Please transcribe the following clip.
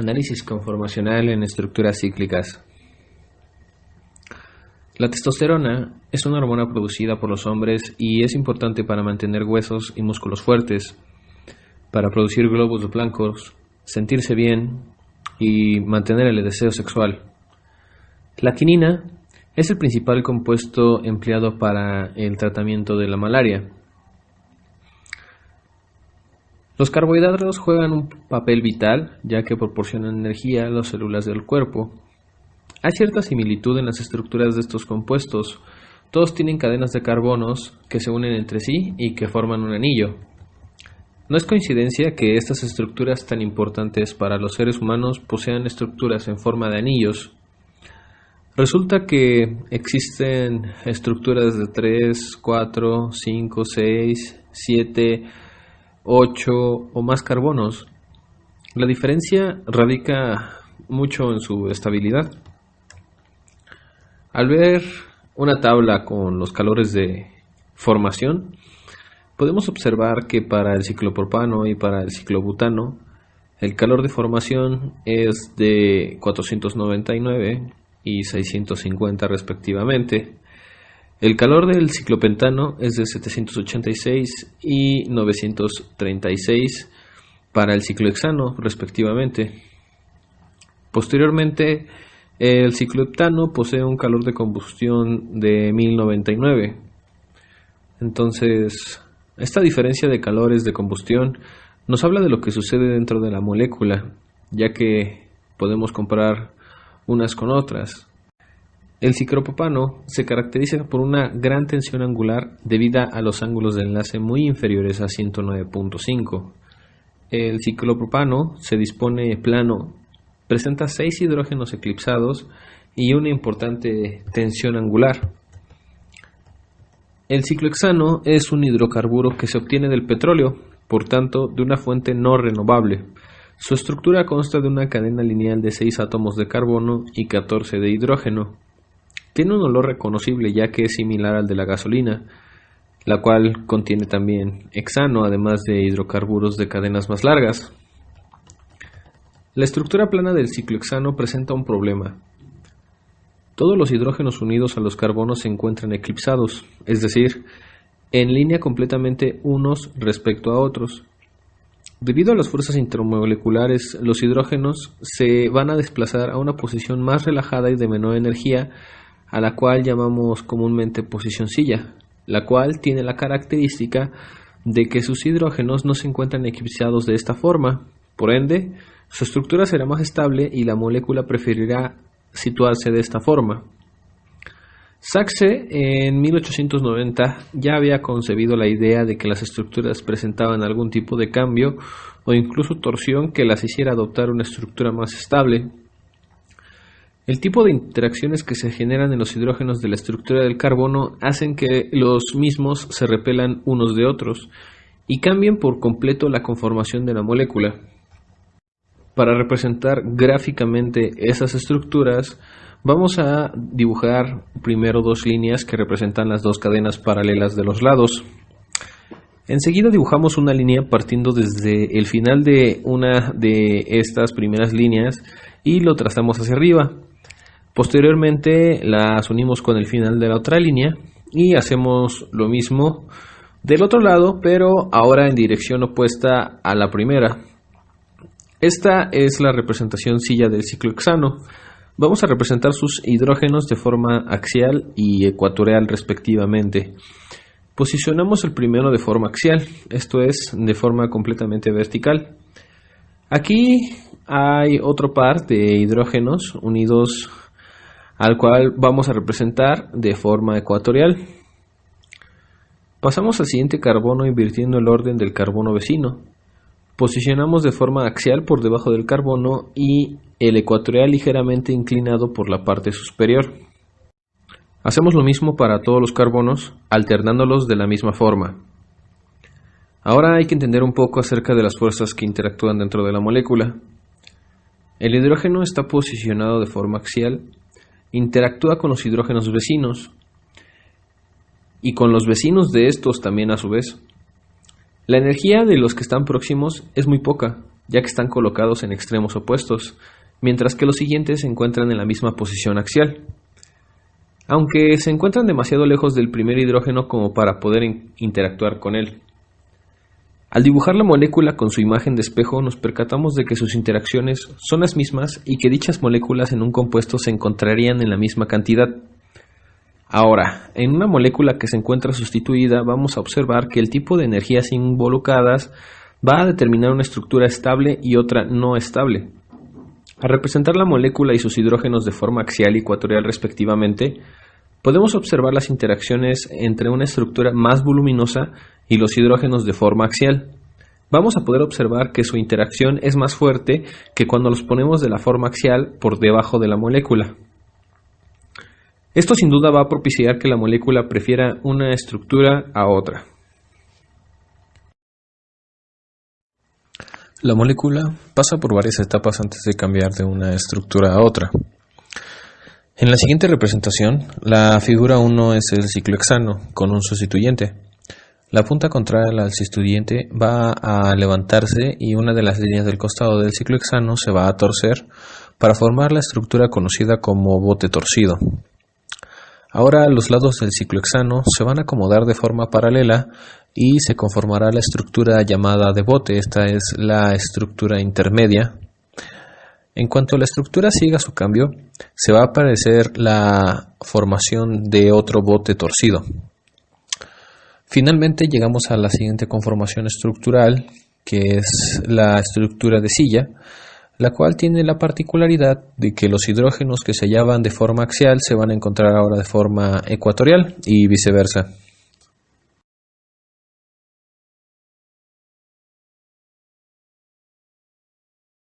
Análisis conformacional en estructuras cíclicas. La testosterona es una hormona producida por los hombres y es importante para mantener huesos y músculos fuertes, para producir glóbulos blancos, sentirse bien y mantener el deseo sexual. La quinina es el principal compuesto empleado para el tratamiento de la malaria. Los carbohidratos juegan un papel vital, ya que proporcionan energía a las células del cuerpo. Hay cierta similitud en las estructuras de estos compuestos. Todos tienen cadenas de carbonos que se unen entre sí y que forman un anillo. No es coincidencia que estas estructuras tan importantes para los seres humanos posean estructuras en forma de anillos. Resulta que existen estructuras de 3, 4, 5, 6, 7, 8 o más carbonos. La diferencia radica mucho en su estabilidad. Al ver una tabla con los calores de formación, podemos observar que para el ciclopropano y para el ciclobutano, el calor de formación es de 499 y 650 respectivamente. El calor del ciclopentano es de 786 y 936 para el ciclohexano respectivamente. Posteriormente, el cicloheptano posee un calor de combustión de 1099. Entonces, esta diferencia de calores de combustión nos habla de lo que sucede dentro de la molécula, ya que podemos comparar unas con otras. El ciclopropano se caracteriza por una gran tensión angular debido a los ángulos de enlace muy inferiores a 109.5. El ciclopropano se dispone plano, presenta 6 hidrógenos eclipsados y una importante tensión angular. El ciclohexano es un hidrocarburo que se obtiene del petróleo, por tanto de una fuente no renovable. Su estructura consta de una cadena lineal de 6 átomos de carbono y 14 de hidrógeno. Tiene un olor reconocible ya que es similar al de la gasolina, la cual contiene también hexano, además de hidrocarburos de cadenas más largas. La estructura plana del ciclohexano presenta un problema. Todos los hidrógenos unidos a los carbonos se encuentran eclipsados, es decir, en línea completamente unos respecto a otros. Debido a las fuerzas intermoleculares, los hidrógenos se van a desplazar a una posición más relajada y de menor energía, a la cual llamamos comúnmente posición silla, la cual tiene la característica de que sus hidrógenos no se encuentran eclipsados de esta forma. Por ende, su estructura será más estable y la molécula preferirá situarse de esta forma. Sachse en 1890 ya había concebido la idea de que las estructuras presentaban algún tipo de cambio o incluso torsión que las hiciera adoptar una estructura más estable. El tipo de interacciones que se generan en los hidrógenos de la estructura del carbono hacen que los mismos se repelan unos de otros y cambien por completo la conformación de la molécula. Para representar gráficamente esas estructuras, vamos a dibujar primero dos líneas que representan las dos cadenas paralelas de los lados. Enseguida dibujamos una línea partiendo desde el final de una de estas primeras líneas y lo trazamos hacia arriba. Posteriormente las unimos con el final de la otra línea y hacemos lo mismo del otro lado, pero ahora en dirección opuesta a la primera. Esta es la representación silla del ciclohexano. Vamos a representar sus hidrógenos de forma axial y ecuatorial respectivamente. Posicionamos el primero de forma axial, esto es, de forma completamente vertical. Aquí hay otro par de hidrógenos unidos al cual vamos a representar de forma ecuatorial. Pasamos al siguiente carbono invirtiendo el orden del carbono vecino. Posicionamos de forma axial por debajo del carbono y el ecuatorial ligeramente inclinado por la parte superior. Hacemos lo mismo para todos los carbonos, alternándolos de la misma forma. Ahora hay que entender un poco acerca de las fuerzas que interactúan dentro de la molécula. El hidrógeno está posicionado de forma axial, interactúa con los hidrógenos vecinos y con los vecinos de estos también a su vez. La energía de los que están próximos es muy poca, ya que están colocados en extremos opuestos, mientras que los siguientes se encuentran en la misma posición axial. Aunque se encuentran demasiado lejos del primer hidrógeno como para poder interactuar con él. Al dibujar la molécula con su imagen de espejo nos percatamos de que sus interacciones son las mismas y que dichas moléculas en un compuesto se encontrarían en la misma cantidad. Ahora, en una molécula que se encuentra sustituida vamos a observar que el tipo de energías involucradas va a determinar una estructura estable y otra no estable. Al representar la molécula y sus hidrógenos de forma axial y ecuatorial respectivamente, podemos observar las interacciones entre una estructura más voluminosa y los hidrógenos de forma axial. Vamos a poder observar que su interacción es más fuerte que cuando los ponemos de la forma axial por debajo de la molécula. Esto sin duda va a propiciar que la molécula prefiera una estructura a otra. La molécula pasa por varias etapas antes de cambiar de una estructura a otra. En la siguiente representación, la figura 1 es el ciclohexano con un sustituyente. La punta contraria al sustituyente va a levantarse y una de las líneas del costado del ciclohexano se va a torcer para formar la estructura conocida como bote torcido. Ahora los lados del ciclohexano se van a acomodar de forma paralela y se conformará la estructura llamada de bote. Esta es la estructura intermedia. En cuanto la estructura siga su cambio, se va a aparecer la formación de otro bote torcido. Finalmente llegamos a la siguiente conformación estructural, que es la estructura de silla, la cual tiene la particularidad de que los hidrógenos que se hallaban de forma axial se van a encontrar ahora de forma ecuatorial y viceversa.